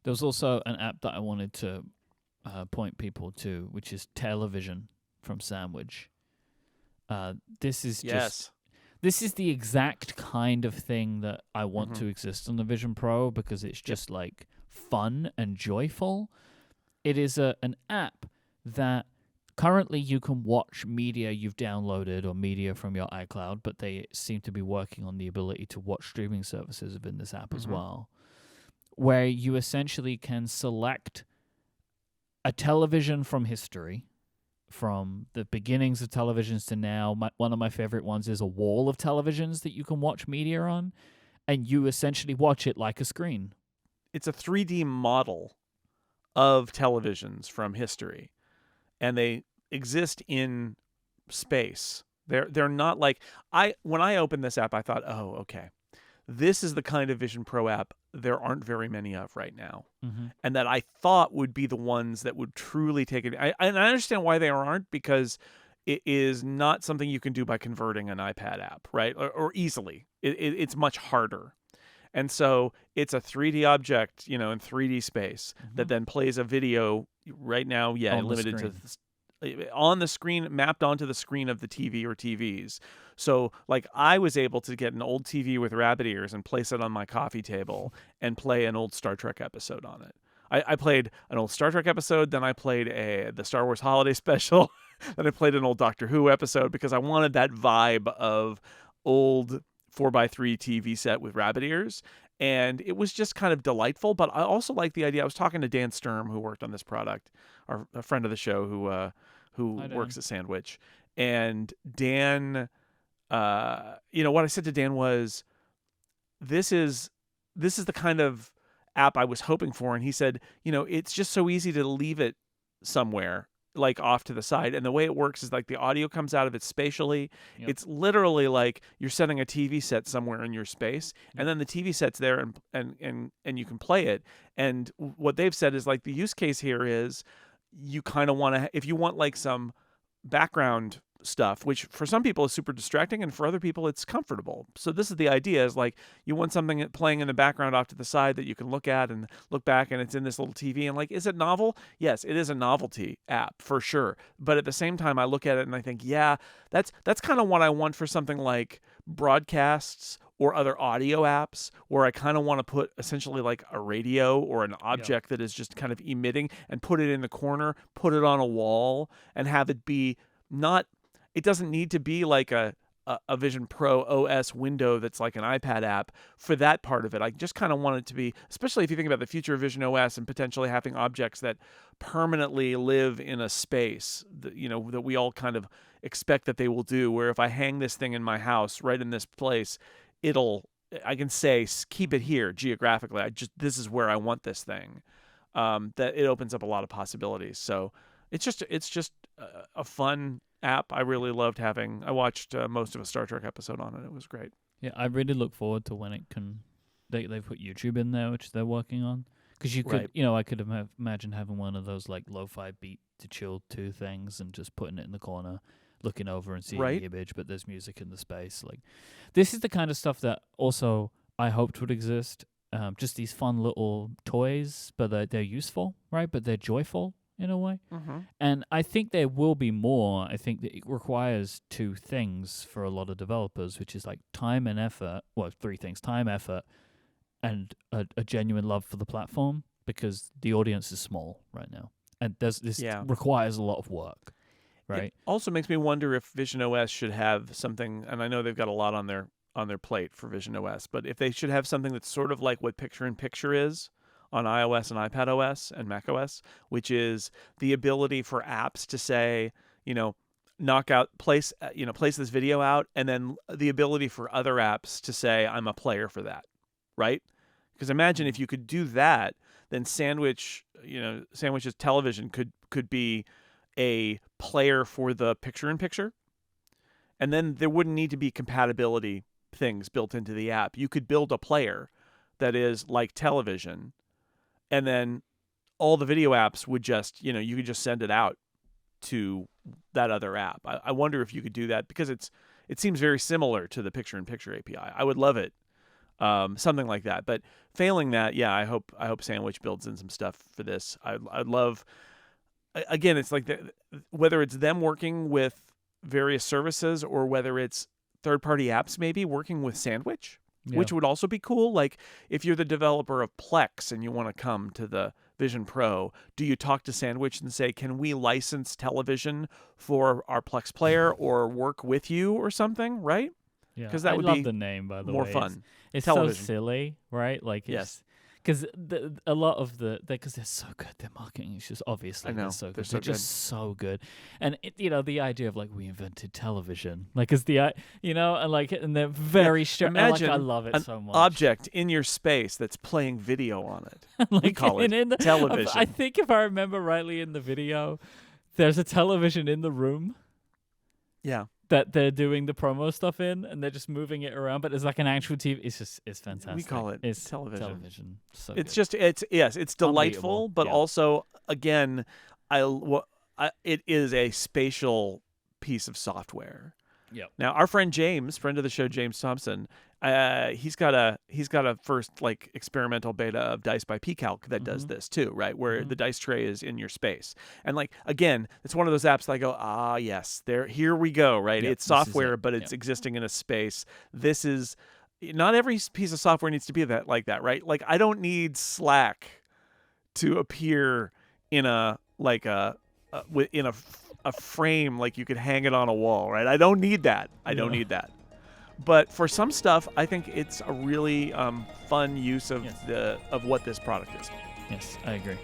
There was also an app that I wanted to point people to, which is Television from Sandwich. This is just Yes. this is the exact kind of thing that I want Mm-hmm. to exist on the Vision Pro because it's Yep. just like fun and joyful. It is an app that currently you can watch media you've downloaded or media from your iCloud, but they seem to be working on the ability to watch streaming services within this app as Mm-hmm. well, where you essentially can select a television from history, from the beginnings of televisions to now. One of my favorite ones is a wall of televisions that you can watch media on, and you essentially watch it like a screen. It's a 3D model of televisions from history, and they exist in space. They're not like I when I opened this app, I thought, oh, okay, this is the kind of Vision Pro app there aren't very many of right now, Mm-hmm. and that I thought would be the ones that would truly take it. And I understand why they aren't, because it is not something you can do by converting an iPad app, right? Or easily. It's much harder. And so it's a 3D object, in 3D space Mm-hmm. that then plays a video right now. Yeah, On the limited to screen. on the screen, mapped onto the screen of the TV or TVs. So, like, I was able to get an old TV with rabbit ears and place it on my coffee table and play an old Star Trek episode on it. I played an old Star Trek episode, then I played the Star Wars Holiday Special, then I played an old Doctor Who episode because I wanted that vibe of old 4x3 TV set with rabbit ears. And it was just kind of delightful. But I also like the idea. I was talking to Dan Sturm, who worked on this product, a friend of the show who Hi, Dan. works at Sandwich. And Dan, what I said to Dan was, this is the kind of app I was hoping for. And he said, it's just so easy to leave it somewhere, like off to the side. And the way it works is like the audio comes out of it spatially. Yep. It's literally like you're setting a TV set somewhere in your space, and Yep. then the TV set's there, and you can play it. And what they've said is like the use case here is you kind of want to, if you want like some background stuff, which for some people is super distracting and for other people it's comfortable. So this is the idea, is like you want something playing in the background off to the side that you can look at and look back, and it's in this little TV, and like, is it novel? Yes, it is a novelty app for sure. But at the same time, I look at it and I think, yeah, that's kind of what I want for something like broadcasts or other audio apps, where I kind of want to put essentially like a radio or an object that is just kind of emitting, and put it in the corner, put it on a wall, and have it be not, it doesn't need to be like a Vision Pro OS window that's like an iPad app for that part of it. I just kind of want it to be, especially if you think about the future of Vision OS and potentially having objects that permanently live in a space that, that we all kind of expect that they will do, where if I hang this thing in my house right in this place, I can say, keep it here geographically. This is where I want this thing. That it opens up a lot of possibilities. So it's just a fun app. I really loved having. I watched most of a Star Trek episode on it. It was great. Yeah, I really look forward to when it can. They put YouTube in there, which they're working on. Because you could, Right. I could imagine having one of those like lo-fi beat to chill 2 things and just putting it in the corner, looking over and seeing Right. the image, but there's music in the space. Like, this is the kind of stuff that also I hoped would exist. Just these fun little toys, but they're useful, right? But they're joyful in a way. Mm-hmm. And I think there will be more. I think that it requires 2 things for a lot of developers, which is like time and effort. Well, 3 things: time, effort, and a genuine love for the platform, because the audience is small right now. And this Yeah. requires a lot of work, It right? also makes me wonder if Vision OS should have something, and I know they've got a lot on their plate for Vision OS, but if they should have something that's sort of like what Picture in Picture is on iOS and iPadOS and macOS, which is the ability for apps to say, place this video out, and then the ability for other apps to say, I'm a player for that, right? Because imagine if you could do that, then Sandwich's television could be a player for the Picture in Picture, and then there wouldn't need to be compatibility things built into the app. You could build a player that is like television, and then all the video apps would just, you could just send it out to that other app. I wonder if you could do that, because it seems very similar to the Picture in Picture API. I would love it. something like that. But failing that, yeah, I hope Sandwich builds in some stuff for this. I'd love. Again, it's like whether it's them working with various services or whether it's third-party apps maybe working with Sandwich, which would also be cool. Like if you're the developer of Plex and you want to come to the Vision Pro, do you talk to Sandwich and say, can we license television for our Plex player or work with you or something, right? Yeah, Because that would love be the name, by the more way. fun. It's Television. so silly, right? Like, Yes. Because a lot of because they're so good, their marketing is just obviously I know, they're so good. they're so They're just so good, and the idea of like we invented television, like is and they're very Imagine I love it an so much. object in your space that's playing video on it. Like, we call it in the, television. I think if I remember rightly in the video, there's a television in the room. Yeah. That they're doing the promo stuff in, and they're just moving it around, but it's like an actual TV. It's fantastic. We call it it's television. So it's good. it's delightful, but Yeah. also again, it is a spatial piece of software. Yep. Now, our friend of the show, James Thompson, he's got a first like experimental beta of Dice by PCalc that does this too, right? Where the dice tray is in your space, and like again, it's one of those apps that I go, yes, here we go, right? Yep, it's software, but it's Yep. existing in a space. This is not every piece of software needs to be like that, right? Like I don't need Slack to appear in a frame like you could hang it on a wall, right? I don't need that. I don't need that. But for some stuff, I think it's a really fun use of Yes. of what this product is. Yes, I agree.